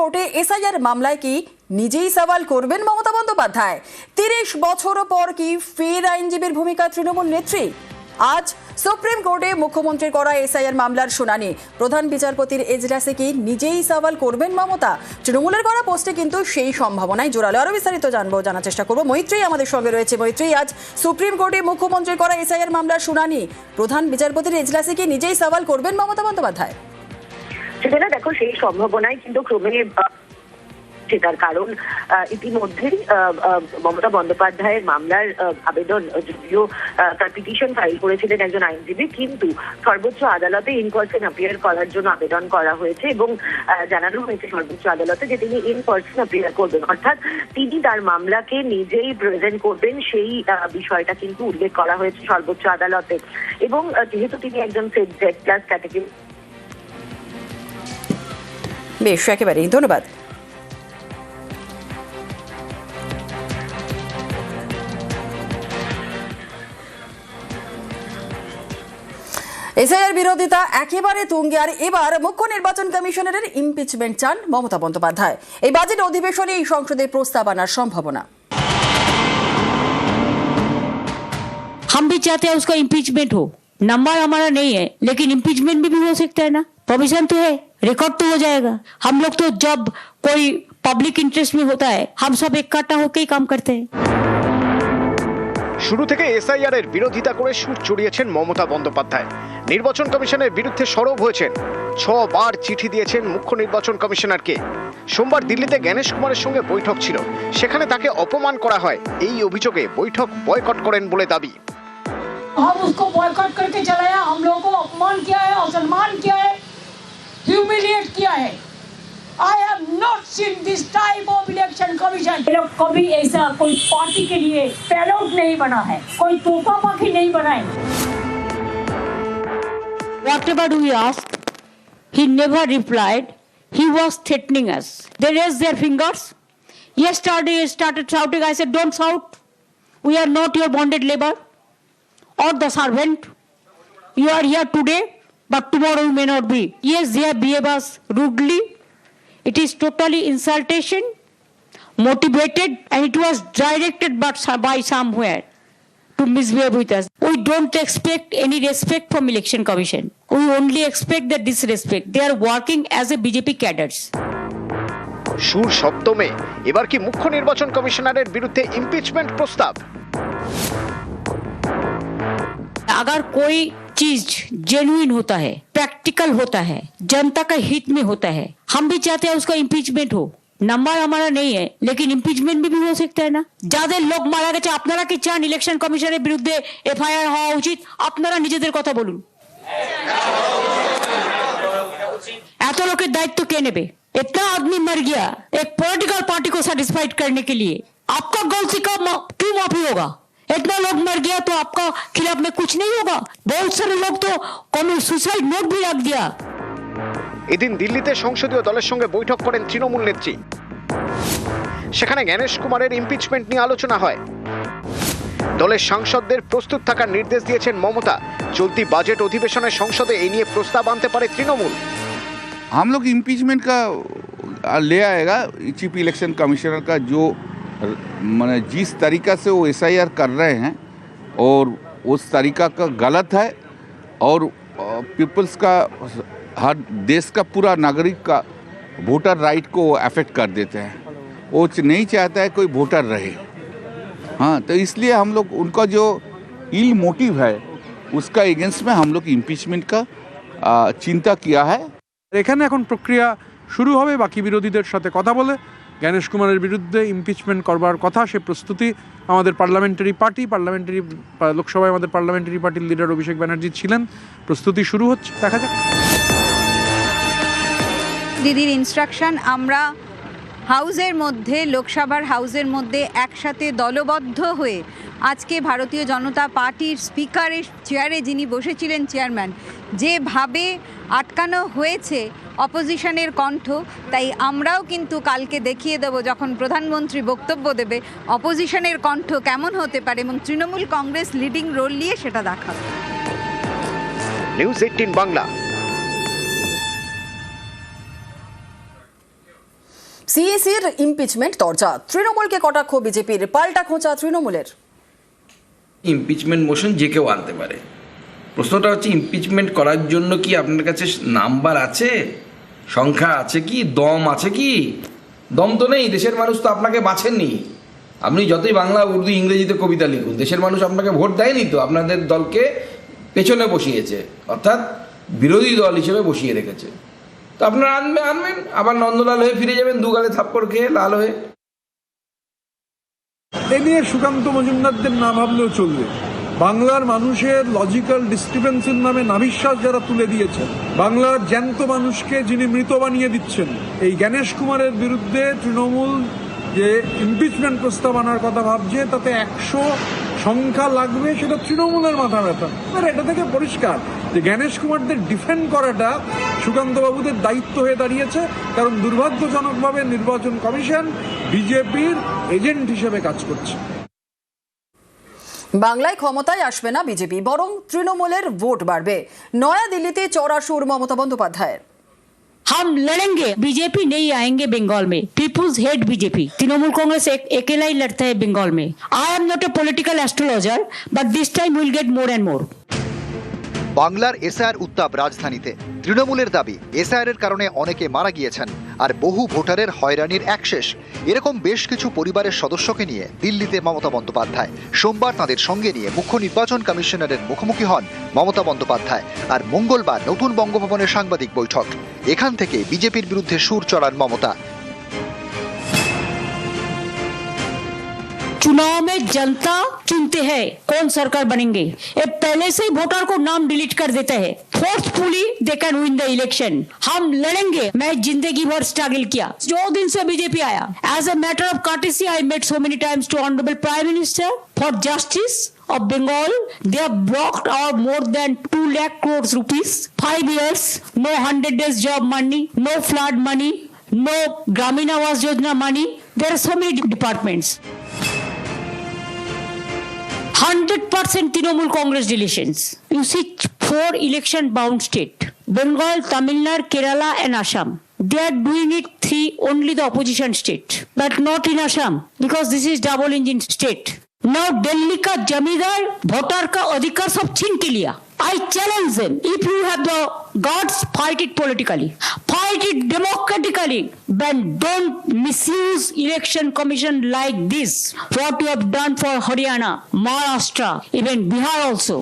কোর্টে এসআইআর মামলায় কি নিজেই সওয়াল করবেন মমতা বন্দ্যোপাধ্যায়? 30 বছর পর কি ফের আইনজীবীর ভূমিকা তৃণমূল নেত্রী? আজ সুপ্রিম কোর্টে মুখ্যমন্ত্রীর করা এসআইআর মামলার শুনানি। প্রধান বিচারপতির এজলাসে কি নিজেই সওয়াল করবেন মমতা? তৃণমূলের করা পোস্টে কিন্তু সেই সম্ভাবনাই জোরালো। আরো বিস্তারিত জানার চেষ্টা করবো। মৈত্রী আমাদের সঙ্গে রয়েছে। মৈত্রী, আজ সুপ্রিম কোর্টে মুখ্যমন্ত্রীর করা এসআইআর মামলার শুনানি। প্রধান বিচারপতির এজলাসে কি নিজেই সওয়াল করবেন মমতা বন্দ্যোপাধ্যায়? সেটা দেখো, সেই সম্ভাবনাই কিন্তু ক্রমে তার কারণ ইতিমধ্যেই মমতা বন্দ্যোপাধ্যায়ের মামলার আবেদন, যদিও তার পিটিশন ফাইল করেছিলেন একজন আইনজীবী, কিন্তু সর্বোচ্চ আদালতে ইন পার্সন অ্যাপিয়ার করার জন্য আবেদন করা হয়েছে এবং জানানো হয়েছে সর্বোচ্চ আদালতে যে তিনি ইন পার্সন অ্যাপিয়ার করবেন, অর্থাৎ তিনি তার মামলাকে নিজেই প্রেজেন্ট করবেন, সেই বিষয়টা কিন্তু উল্লেখ করা হয়েছে সর্বোচ্চ আদালতে। এবং যেহেতু তিনি একজন জেড প্লাস ক্যাটাগরি। বেশ, একেবারেই ধন্যবাদ। এসআইআর বিরোধিতা একেবারে তুঙ্গে। আর এবার মুখ্য নির্বাচন কমিশনারের ইমপিচমেন্ট চান মমতা বন্দ্যোপাধ্যায়। এই বাজেট অধিবেশনে এই সংসদে প্রস্তাব আনার সম্ভাবনা। हम भी चाहते हैं उसका इम्पीचमेंट हो। नंबर हमारा नहीं है, लेकिन इम्पीचमेंट भी हो सकता है ना। प्रोविजन तो है, रिकॉर्ड तो हो जाएगा। हम लोग तो जब कोई पब्लिक इंटरेस्ट में होता है, हम सब इकट्ठा होकर ही काम करते हैं। শুরু থেকে এসআইআর এর বিরোধিতা করে সুর চড়িয়েছেন মমতা বন্দ্যোপাধ্যায়। নির্বাচন কমিশনের বিরুদ্ধে সরব হয়েছেন। 6 বার চিঠি দিয়েছেন মুখ্য নির্বাচন কমিশনারকে। সোমবার দিল্লিতে জ্ঞানেশ কুমারের সঙ্গে বৈঠক ছিল, সেখানে তাকে অপমান করা হয়। এই অভিযোগে বৈঠক বয়কট করেন বলে দাবি। हम उसको बॉयकॉट करके चलाया, हम लोगों को अपमान किया है, असम्मान किया है, ह्यूमिलिएट किया है। I have not seen this type of election commission. लोग कभी ऐसा कोई पार्टी के लिए पैरोट नहीं बना है, कोई तोता पाखी नहीं बना है। Whatever we asked, he never replied. He was threatening us. They raised their fingers. Yesterday he started shouting. I said, don't shout. We are not your bonded labor or the servant. You are here today, but tomorrow you may not be. Yes, they have behaved us rudely. It is totally insultation, motivated, and it was directed by somewhere to misbehave with us. We don't expect any respect from Election Commission. We only expect the disrespect. They are working as a BJP cadres. সুর সপ্তমে এবার কি মুখ্য নির্বাচন কমিশনারের বিরুদ্ধে impeachment প্রস্তাব? अगर कोई चीज जेन्युइन होता है, प्रैक्टिकल होता है, जनता का हित में होता है, हम भी चाहते हैं उसका इम्पीचमेंट हो। नंबर हमारा नहीं है, लेकिन इम्पीचमेंट भी हो सकता है ना। যাদের লোক মারা গেছে, আপনারা কি চান ইলেকশন কমিশনের বিরুদ্ধে এফআইআর হওয়া উচিত? আপনারা নিজেদের কথা বলুন। এত লোকের দায়িত্ব কে নেবে? इतना आदमी मर गया एक पॉलिटिकल पार्टी को सेटिस्फाइड करने के लिए। आपका गलती का क्यों माफी होगा? इतना लोग मर गया तो आपका खिलाफ में कुछ नहीं होगा? बहुत सारे लोग तो सुसाइड नोट भी रख दिया। এদিন দিল্লিতে সংসদীয় দলের সঙ্গে বৈঠক করেন তৃণমূল নেত্রী। সেখানে জ্ঞানেশ কুমারের ইমপিচমেন্ট নিয়ে আলোচনা হয়। দলের সাংসদদের প্রস্তুত থাকার নির্দেশ দিয়েছেন মমতা। চলতি বাজেট অধিবেশনে সংসদে এই নিয়ে প্রস্তাব আনতে পারে তৃণমূল। हम लोग इम्पीचमेंट का ले आएगा। चीफ इलेक्शन कमिश्नर का जो मैंने जिस तरीका से वो एसआईआर कर रहे हैं और उस तरीका का गलत है और पीपल्स का, हर देश का पूरा नागरिक का वोटर राइट को अफेक्ट कर देते हैं। वो नहीं चाहता है कोई वोटर रहे। हाँ, तो इसलिए हम लोग उनका जो इल मोटिव है उसका एगेंस्ट में हम लोग इम्पीचमेंट का चिंता किया है। এখানে এখন প্রক্রিয়া শুরু হবে। বাকি বিরোধীদের সাথে কথা বলে জ্ঞানেশ কুমারের বিরুদ্ধে ইমপিচমেন্ট করবার কথা, সে প্রস্তুতি আমাদের লোকসভায় আমাদের পার্লামেন্টারি পার্টির লিডার অভিষেক ব্যানার্জি ছিলেন। প্রস্তুতি শুরু হচ্ছে, দেখা যাক। দিদির ইনস্ট্রাকশন, আমরা হাউসের মধ্যে, লোকসভার হাউসের মধ্যে একসাথে দলবদ্ধ হয়ে আজকে ভারতীয় জনতা পার্টির স্পিকারের চেয়ারে যিনি বসেছিলেন, চেয়ারম্যান, যেভাবে আটকানো হয়েছে অপোজিশনের কণ্ঠ, তাই আমরাও কিন্তু কালকে দেখিয়ে দেব, যখন প্রধানমন্ত্রী বক্তব্য দেবে, অপোজিশনের কণ্ঠ কেমন হতে পারে এবং তৃণমূল কংগ্রেস লিডিং রোল নিয়ে সেটা দেখাবে। নিউজ 18 বাংলা। সিএসির ইমপিচমেন্ট তরজা, তৃণমূলকে কটাক্ষ বিজেপির, পাল্টা খোঁচা তৃণমূলের। ইমপিচমেন্ট মোশন যে কেউ আনতে পারে। প্রশ্নটা হচ্ছে ইমপিচমেন্ট করার জন্য কি আপনার কাছে নাম্বার আছে, সংখ্যা আছে কি, দম আছে কি? দম তো নেই। দেশের মানুষ তো আপনাকে বাছেননি। আপনি যতই বাংলা, উর্দু, ইংরেজিতে কবিতা লিখুন, দেশের মানুষ আপনাকে ভোট দেয়নি তো, আপনাদের দলকে পেছনে বসিয়েছে, অর্থাৎ বিরোধী দল হিসেবে বসিয়ে রেখেছে। তো আপনারা আনবেন, আবার নন্দলাল হয়ে ফিরে যাবেন, দুগালে থাপ্পড় খেয়ে লাল হয়ে। এ নিয়ে সুকান্ত মজুমদারদের না ভাবলেও চলবে। বাংলার মানুষের লজিক্যাল ডিস্টারবেন্সের নামে নাভিশ্বাস যারা তুলে দিয়েছেন, বাংলার জ্যান্ত মানুষকে যিনি মৃত বানিয়ে দিচ্ছেন, এই জ্ঞানেশ কুমারের বিরুদ্ধে তৃণমূল যে ইমপিচমেন্ট প্রস্তাব আনার কথা ভাবছে, তাতে 100 সংখ্যা লাগবে, সেটা তৃণমূলের মাথা ব্যথা। আর এটা থেকে পরিষ্কার যে জ্ঞানেশ কুমারদের ডিফেন্ড করাটা সুকান্তবাবুদের দায়িত্ব হয়ে দাঁড়িয়েছে, কারণ দুর্ভাগ্যজনকভাবে নির্বাচন কমিশন বিজেপির এজেন্ট হিসেবে কাজ করছে। বাংলায় ক্ষমতায় আসবে না বিজেপি, বরং তৃণমূলের ভোট বাড়বে। নয়াদিল্লিতে চড়া সুর মমতা বন্দ্যোপাধ্যায়ের। हम लड़ेंगे, बीजेपी नहीं आएंगे बंगाल में। Peoples hate BJP. Trinamool Congress अकेला ही लड़ता है बंगाल में। I am not a political astrologer, but this time will get more and more. বাংলার এসআইআর উত্তাপ রাজধানীতে। তৃণমূলের দাবি, এসআইআরের কারণে অনেকে মারা গিয়েছেন আর বহু ভোটারের হয়রানির একশেষ। এরকম বেশ কিছু পরিবারের সদস্যকে নিয়ে দিল্লিতে মমতা বন্দ্যোপাধ্যায়। সোমবার তাদের সঙ্গে নিয়ে মুখ্য নির্বাচন কমিশনারের মুখোমুখি হন মমতা বন্দ্যোপাধ্যায়। আর মঙ্গলবার নতুন বঙ্গভবনে সাংবাদিক বৈঠক। এখান থেকে বিজেপির বিরুদ্ধে সুর চড়ান মমতা। चुनाव में जनता चुनते हैं कौन सरकार बनेंगे। ये पहले से ही वोटर को नाम डिलीट कर देते हैं। Forcefully they can win the election. हम लड़ेंगे। मैं जिंदगी भर स्ट्रगल किया जो दिन से बीजेपी आया। As a matter of courtesy I met so many times to Honorable Prime Minister for justice of Bengal. They have blocked our more than 2 lakh crores rupees. 5 years, no 100 days job money, no flood money, no Gramin Awas Yojana money. There are so many departments. 100% Trinamool Congress deletions. You see 4 election bound state. Bengal, Tamil Nadu, Kerala and Assam. They are doing it 3 only the opposition state. But not in Assam because this is double engine state. Now Delhi ka jamidar voter ka adhikar sab छीन के लिया. I challenge them. If you have the guts, fight it politically. Fight it democratically. But don't misuse election commission like this. What you have done for Haryana, Maharashtra, even Bihar also.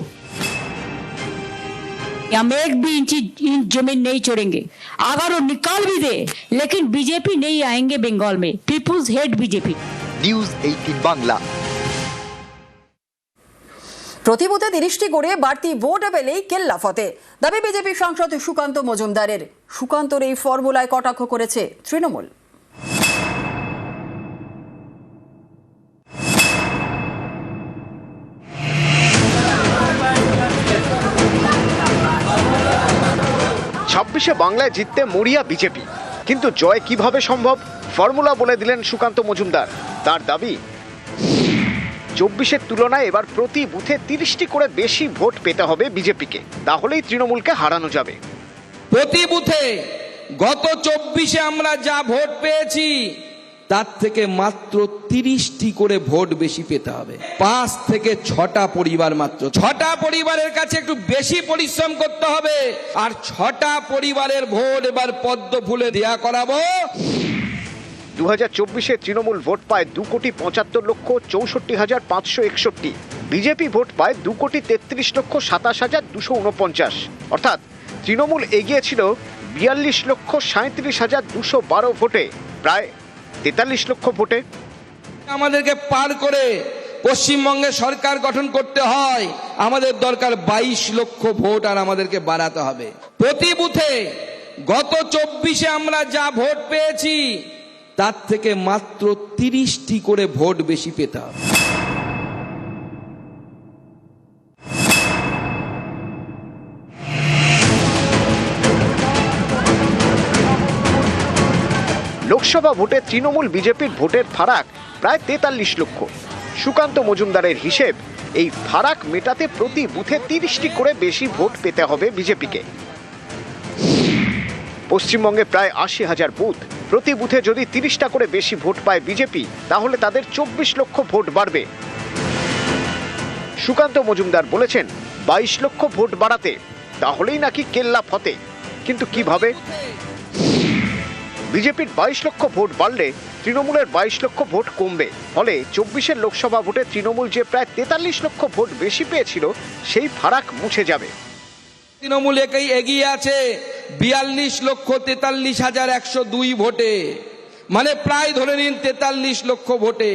हम एक भी inch जमीन नहीं छोड़ेंगे। अगर वो निकाल भी दे, लेकिन बीजेपी नहीं आएंगे बंगाल में। Peoples hate BJP. News 18 Bangla. প্রতি বুথে 30টি করে বাড়তি ভোট পেলেই কেল্লা ফতে, দাবি বিজেপি সাংসদ সুকান্ত মজুমদারের। সুকান্তর এই ফর্মুলায় কটাক্ষ করেছে তৃণমূল। ছাব্বিশে বাংলায় জিততে মরিয়া বিজেপি, কিন্তু জয় কিভাবে সম্ভব? ফর্মুলা বলে দিলেন সুকান্ত মজুমদার। তার দাবি, 24-এর তুলনায় এবার প্রতি বুথে 30টি করে বেশি ভোট পেতে হবে বিজেপিকে, তাহলেই তৃণমূলকে হারানো যাবে। প্রতি বুথে গত 24-এ আমরা যা ভোট পেয়েছি তার থেকে মাত্র 30টি করে ভোট বেশি পেতে হবে। 5 থেকে 6টা পরিবার, মাত্র 6টা পরিবারের কাছে একটু বেশি পরিশ্রম করতে হবে। আর 6টা পরিবারের ভোট এবার পদ্ম ফুলে দেয়া করাবো। 2024-এ তৃণমূল ভোট পায় 2,75,64,561। বিজেপি ভোট পায় 2,33,27,249। অর্থাৎ তৃণমূল এগিয়ে ছিল 42,37,212 ভোটে, প্রায় 43 লক্ষ ভোটে। আমাদেরকে পার করে পশ্চিমবঙ্গে সরকার গঠন করতে হয়, আমাদের দরকার 22 লক্ষ ভোট, আর আমাদেরকে বাড়াতে হবে। প্রতি বুথে গত 24-এ আমরা যা ভোট পেয়েছি তার থেকে মাত্র 30টি করে ভোট বেশি পেতে হবে। লোকসভা ভোটে তৃণমূল বিজেপির ভোটের ফারাক প্রায় 43 লক্ষ। সুকান্ত মজুমদারের হিসেব, এই ফারাক মেটাতে প্রতি বুথে 30টি করে বেশি ভোট পেতে হবে বিজেপিকে। পশ্চিমবঙ্গে প্রায় ৮০,০০০ বুথ, প্রতি বুথে যদি ৩০টা করে বেশি ভোট পায় বিজেপি, তাহলে তাদের ২৪ লক্ষ ভোট বাড়বে। সুকান্ত মজুমদার বলেছেন ২২ লক্ষ ভোট বাড়াতে তাহলেই নাকি কেল্লা ফতে। কিন্তু কিভাবে? বিজেপির ২২ লক্ষ ভোট বাড়লে তৃণমূলের ২২ লক্ষ ভোট কমবে। ফলে ২৪ লোকসভা ভোটে তৃণমূল যে প্রায় ৪৩ লক্ষ ভোট বেশি পেয়েছিল, সেই ফারাক মুছে যাবে। তৃণমূল এগিয়ে আছে ৪২,৪৩,১০২ ভোটে, মানে প্রায় ধরে নিন ৪৩ লক্ষ ভোটে।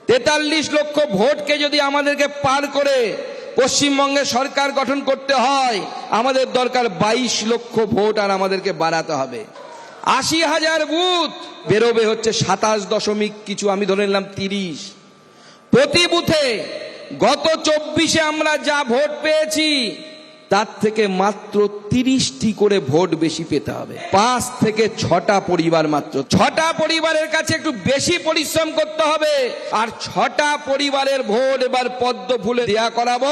৪৩ লক্ষ ভোটকে যদি আমাদেরকে পার করে পশ্চিমবঙ্গে সরকার গঠন করতে হয়, আমাদের দরকার ২২ লক্ষ ভোট, আর আমাদেরকে বাড়াতে হবে। ৮০,০০০ বুথ বেরোবে হচ্ছে ২৭ কিছু, আমি ধরে নিলাম ৩০ প্রতি বুথে। গত ২৪-এ আমরা যা ভোট পেয়েছি তার থেকে মাত্র ৩০টি করে ভোট বেশি পেতে হবে। ৫ থেকে ৬টা পরিবার, মাত্র ৬টা পরিবারের কাছে একটু বেশি পরিশ্রম করতে হবে। আর ৬টা পরিবারের ভোট এবার পদ্ম ফুলে দেয়া করাবো।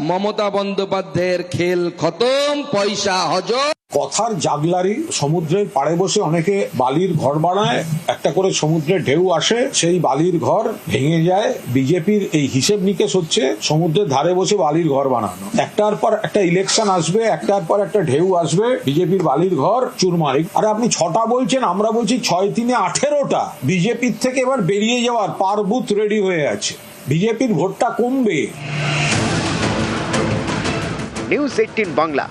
মমতা বন্দ্যোপাধ্যায়ের খেল খতম, পয়সা হজম। কথার জাগলারি, সমুদ্রের পাড়ে বসে অনেকে বালির ঘর বানায়, একটা করে সমুদ্রের ঢেউ আসে, সেই বালির ঘর ভেঙে যায়। বিজেপির এই হিসেব নিকেশ হচ্ছে সমুদ্রের ধারে বসে বালির ঘর বানানো। একটার পর একটা ইলেকশন আসবে, একটার পর একটা ঢেউ আসবে, বিজেপির বালির ঘর চুরমারি। আর আপনি ৬টা বলছেন, আমরা বলছি ৬-৩-এ ১৮টা। বিজেপির থেকে এবার বেরিয়ে যাওয়ার পার বুথ রেডি হয়ে আছে, বিজেপির ভোটটা কমবে। নিউজ 18 বাংলা।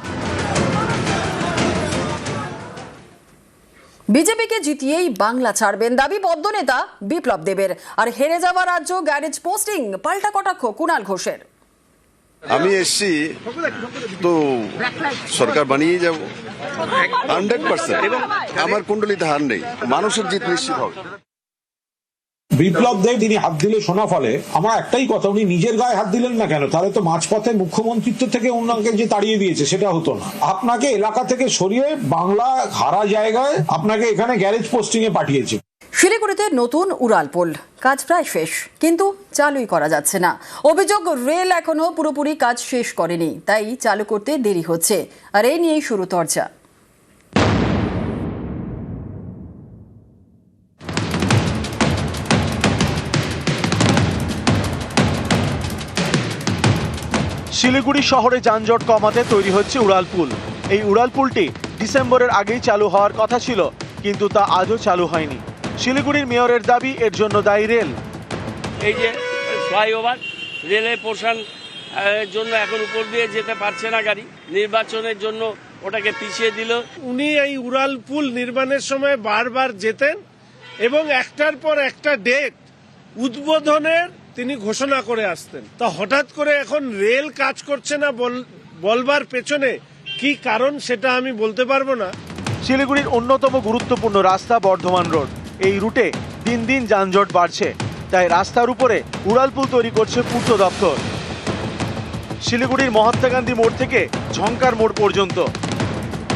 বিজেপিকে জিতিয়েই বাংলা ছাড়বেন দাবি পদ্মনেতা বিপ্লব দেবের। আর হেরে যাওয়া রাজ্য গ্যারেজ পোস্টিং, পাল্টা কটাক্ষ কুণাল ঘোষের। আমি এসছি তো সরকার বানিয়ে যাব 100%, এবং আমার কুণ্ডলিতে হার নেই, মানুষের জিত নিশ্চিত হবে। বিপ্লব দেব তিনি হাত দিলে সোনা ফলে। আমার একটাই কথা, উনি নিজের গায়ে হাত দিলেন না কেন? তাহলে তো মাঝপথে মুখ্যমন্ত্রিত্ব থেকে ওনাকে যে তাড়িয়ে দিয়েছে সেটা হতো না। আপনাকে এলাকা থেকে সরিয়ে বাংলা হারা জায়গায় আপনাকে এখানে গ্যারেজ পোস্টিং এ পাঠিয়েছে। শিলিগুড়িতে নতুন উড়ালপুল কাজ প্রায় শেষ, কিন্তু চালুই করা যাচ্ছে না। অভিযোগ, রেল এখনো পুরোপুরি কাজ শেষ করেনি, তাই চালু করতে দেরি হচ্ছে। আর এই নিয়েই শুরু চর্চা। শিলিগুড়ি শহরে যানজট কমাতে তৈরি হচ্ছে উড়ালপুল। এই উড়ালপুলটি ডিসেম্বরের আগেই চালু হওয়ার কথা ছিল, কিন্তু তা আজও চালু হয়নি। শিলিগুড়ির মেয়রের দাবি এর জন্য দায়ী রেল। এই যে ফ্লাইওভার, রেলের পোর্শন জন্য এখন উপর দিয়ে যেতে পারছে না গাড়ি, নির্বাচনের জন্য ওটাকে পিছিয়ে দিল। উনি এই উড়ালপুল নির্মাণের সময় বারবার যেতেন এবং একটার পর একটা ডেট উদ্বোধনের তিনি ঘোষণা করে আসতেন। তা হঠাৎ করে এখন রেল কাজ করছে না বলবার পেছনে কি কারণ সেটা আমি বলতে পারবো না। শিলিগুড়ির অন্যতম গুরুত্বপূর্ণ রাস্তা বর্ধমান রোড, এই রুটে দিন দিন যানজট বাড়ছে, তাই রাস্তার উপরে উড়ালপুল তৈরি করছে পূর্ত দপ্তর। শিলিগুড়ির মহাত্মা গান্ধী মোড় থেকে ঝঙ্কার মোড় পর্যন্ত।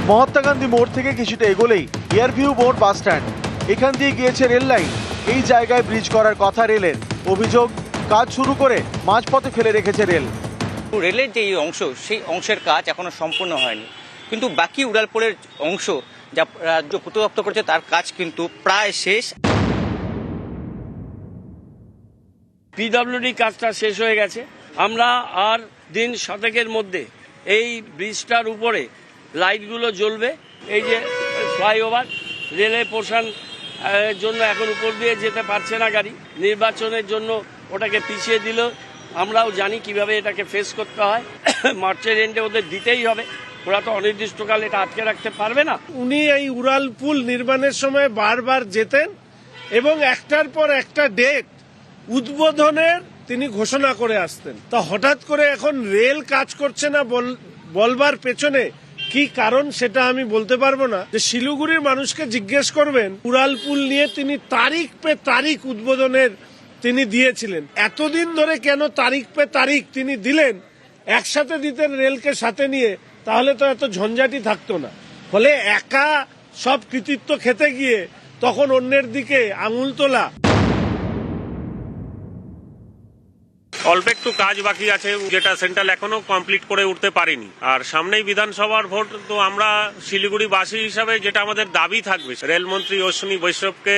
মহাত্মা গান্ধী মোড় থেকে কিছুটা এগোলেই এয়ারভিউ মোড় বাস স্ট্যান্ড, এখান দিয়ে গিয়েছে রেল লাইন। এই জায়গায় ব্রিজ করার কথা রেলের, অভিযোগ কাজ শুরু করে মাঝপথে ফেলে রেখেছে রেল। রেলের যে অংশ, সেই অংশের কাজ এখনো সম্পূর্ণ হয়নি, কিন্তু বাকি উড়ালপুলের অংশ যা রাজ্য পূর্ত দপ্তর করেছে তার কাজ কিন্তু প্রায় শেষ। পিডব্লিউডি কাজটা শেষ হয়ে গেছে। আমরা আর দিন 7-এর মধ্যে এই ব্রিজটার উপরে লাইটগুলো জ্বলবে। এই যে ফ্লাইওভার, রেলের পোর্শন জন্য এখন উপর দিয়ে যেতে পারছে না গাড়ি, নির্বাচনের জন্য ওটাকে পিছিয়ে দিল। আমরাও জানি কিভাবে এটাকে ফেস করতে হয়। মার্চের এন্ডে ওদের দিতেই হবে, ওরা তো অনির্দিষ্টকাল এটা আটকে রাখতে পারবে না। উনি এই উড়ালপুল নির্মাণের সময় বারবার যেতেন এবং একটার পর একটা ডেট উদ্বোধনের তিনি ঘোষণা করে আসতেন। তা হঠাৎ করে এখন রেল কাজ করছে না বলবার পেছনে কি কারণ সেটা আমি বলতে পারবো না। যে শিলিগুড়ির মানুষকে জিজ্ঞেস করবেন, উড়ালপুল নিয়ে তিনি তারিখ পে তারিখ উদ্বোধনের তিনি দিয়েছিলেন। এতদিন ধরে কেন তারিখ পে তারিখ তিনি দিলেন? একসাথে দিতেন রেলকে সাথে নিয়ে, তাহলে তো এত ঝঞ্ঝাটি থাকতো না। ফলে একা সব কৃতিত্ব খেতে গিয়ে তখন অন্যের দিকে আঙুল তোলা। অল্প একটু কাজ বাকি আছে, যেটা সেন্ট্রাল এখনো কমপ্লিট করে উঠতে পারেনি। আর সামনেই বিধানসভার ভোট, তো আমরা শিলিগুড়িবাসী হিসাবে যেটা আমাদের দাবি থাকবে, রেলমন্ত্রী অশ্বিনী বৈষ্ণবকে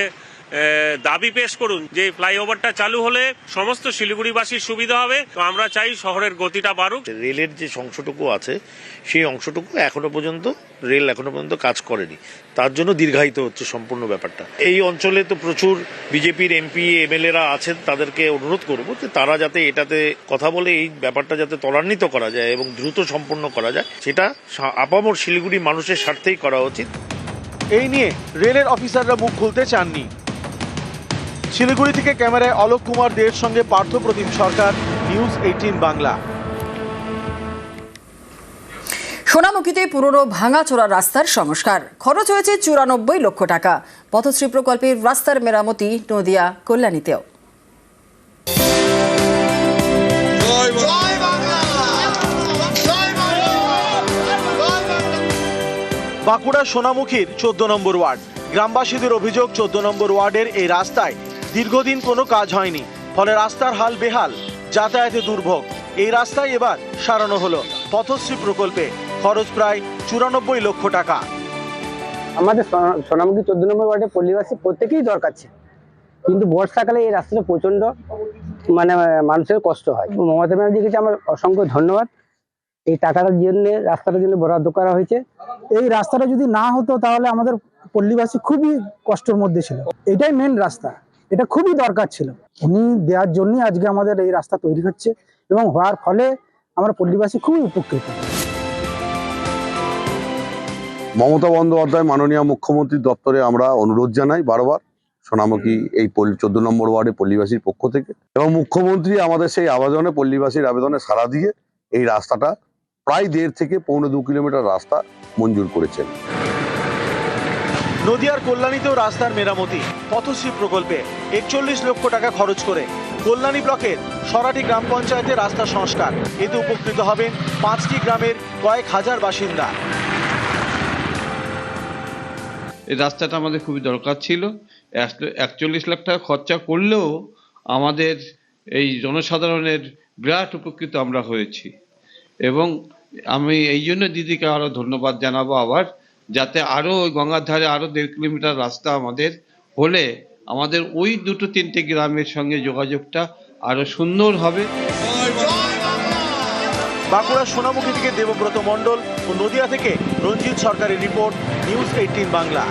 দাবি পেশ করুন যে ফ্লাইওভারটা চালু হলে সমস্ত শিলিগুড়িবাসীর সুবিধা হবে। তো আমরা চাই শহরের গতিটা বাড়ুক। রেলের যে অংশটুকু আছে সেই অংশটুকু এখনো পর্যন্ত কাজ করেনি, তার জন্য দীর্ঘায়িত হচ্ছে সম্পূর্ণ ব্যাপারটা। এই অঞ্চলে তো প্রচুর বিজেপির এমপি এমএলএরা আছেন, তাদেরকে অনুরোধ করব যে তারা যাতে এটাতে কথা বলে এই ব্যাপারটা যাতে ত্বরান্বিত করা যায় এবং দ্রুত সম্পন্ন করা যায়, সেটা আপামর শিলিগুড়ি মানুষের স্বার্থেই করা উচিত। এই নিয়ে রেলের অফিসাররা মুখ খুলতে চাননি। শিলিগুড়ি থেকে ক্যামেরায় অলোক কুমার দের সঙ্গে পার্থপ্রতিম সরকার, নিউজ 18 বাংলা। সোনামুখীতে পুরনো ভাঙাচোরা রাস্তার সংস্কার, খরচ হয়েছে 94 লক্ষ টাকা। পথশ্রী প্রকল্পের রাস্তার মেরামতি নদিয়া কল্যাণীতেও। বাঁকুড়া সোনামুখীর 14 নম্বর ওয়ার্ড। গ্রামবাসীদের অভিযোগ, 14 নম্বর ওয়ার্ডের এই রাস্তায় দীর্ঘদিন কোনো কাজ হয়নি, ফলে রাস্তার হাল বেহাল, যাতায়াতে দুর্ভোগ। এই রাস্তায় এবার সারানো হলো পথশ্রী প্রকল্পে, খরচ প্রায় 94 লক্ষ টাকা। আমাদের সোনামুখী 14 নম্বর ওয়ার্ডে পল্লীবাসী প্রত্যেকেই দরকার ছিল, কিন্তু বর্ষাকালে এই রাস্তাটা প্রচন্ড মানুষের কষ্ট হয়। মমতা ব্যানার্জিকে আমার অসংখ্য ধন্যবাদ। এই টাকাটার জন্য, রাস্তাটার জন্য বরাদ্দ করা হয়েছে। এই রাস্তাটা যদি না হতো তাহলে আমাদের পল্লীবাসী খুবই কষ্টের মধ্যে ছিল। এটাই মেন রাস্তা, এটা খুবই দরকার ছিল। উনি দেওয়ার জন্যই আজকে আমাদের এই রাস্তা তৈরি হচ্ছে এবং হওয়ার ফলে আমরা পল্লীবাসী খুবই উপকৃত। মমতা বন্দ্যোপাধ্যায় মাননীয় মুখ্যমন্ত্রীর দপ্তরে আমরা অনুরোধ জানাই বারবার, সোনামুখী এই 14 নম্বর ওয়ার্ডে পল্লীবাসীর পক্ষ থেকে, এবং মুখ্যমন্ত্রী আমাদের সেই আবেদনে, পল্লীবাসীর আবেদনে সাড়া দিয়ে এই রাস্তাটা প্রায় 1.5 থেকে 2.25 কিলোমিটার রাস্তা মঞ্জুর করেছেন। নদিয়ার কল্যাণীতেও রাস্তার মেরামতি পথশ্রী প্রকল্পে 41 লক্ষ টাকা খরচ করে কল্যাণী ব্লকের সরাটি গ্রাম পঞ্চায়েতের রাস্তা সংস্কার। এতে উপকৃত হবেন 5টি গ্রামের কয়েক হাজার বাসিন্দা। এই রাস্তাটা আমাদের খুবই দরকার ছিল। 41 লাখ টাকা খরচা করলেও আমাদের এই জনসাধারণের বিরাট উপকৃত আমরা হয়েছি, এবং আমি এই জন্য দিদিকে আরো ধন্যবাদ জানাবো আবার, যাতে আরো ওই গঙ্গার ধারে আরো 1.5 কিলোমিটার রাস্তা আমাদের হলে আমাদের ওই 2-3টে গ্রামের সঙ্গে যোগাযোগটা আরো সুন্দর হবে। বাঁকুড়া সোনামুখী থেকে দেবব্রত মণ্ডল ও নদিয়া থেকে রঞ্জিত সরকারের রিপোর্ট, নিউজ 18 বাংলা।